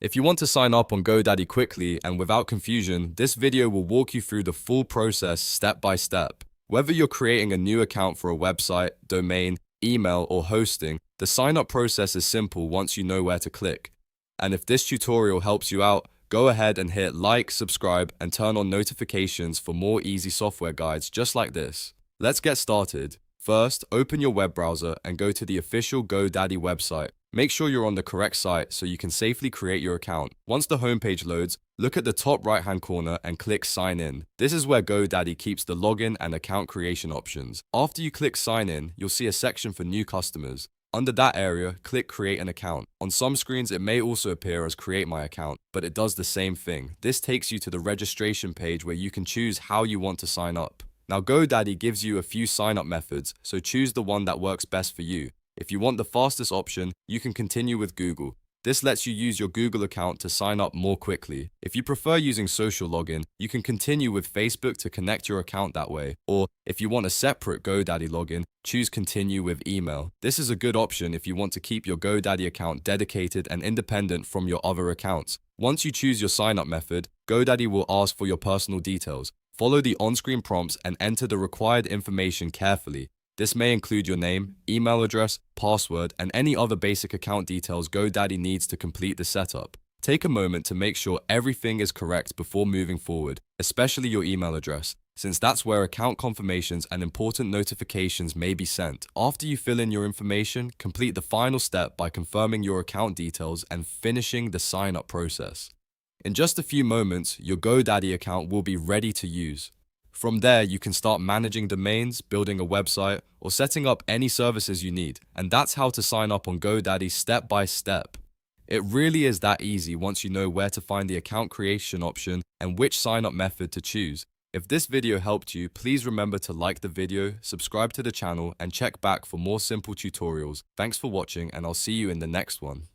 If you want to sign up on GoDaddy quickly and without confusion, this video will walk you through the full process step by step. Whether you're creating a new account for a website, domain, email, or hosting, the sign-up process is simple once you know where to click. And if this tutorial helps you out, go ahead and hit like, subscribe, and turn on notifications for more easy software guides just like this. Let's get started. First, open your web browser and go to the official GoDaddy website. Make sure you're on the correct site so you can safely create your account. Once the homepage loads, look at the top right-hand corner and click Sign In. This is where GoDaddy keeps the login and account creation options. After you click Sign In, you'll see a section for new customers. Under that area, click Create an Account. On some screens, it may also appear as Create My Account, but it does the same thing. This takes you to the registration page where you can choose how you want to sign up. Now, GoDaddy gives you a few sign-up methods, so choose the one that works best for you. If you want the fastest option, you can continue with Google. This lets you use your Google account to sign up more quickly. If you prefer using social login, you can continue with Facebook to connect your account that way. Or if you want a separate GoDaddy login, choose Continue with email. This is a good option if you want to keep your GoDaddy account dedicated and independent from your other accounts. Once you choose your sign-up method, GoDaddy will ask for your personal details. Follow the on-screen prompts and enter the required information carefully. This may include your name, email address, password, and any other basic account details GoDaddy needs to complete the setup. Take a moment to make sure everything is correct before moving forward, especially your email address, since that's where account confirmations and important notifications may be sent. After you fill in your information, complete the final step by confirming your account details and finishing the sign-up process. In just a few moments, your GoDaddy account will be ready to use. From there, you can start managing domains, building a website, or setting up any services you need. And that's how to sign up on GoDaddy step by step. It really is that easy once you know where to find the account creation option and which sign-up method to choose. If this video helped you, please remember to like the video, subscribe to the channel, and check back for more simple tutorials. Thanks for watching, and I'll see you in the next one.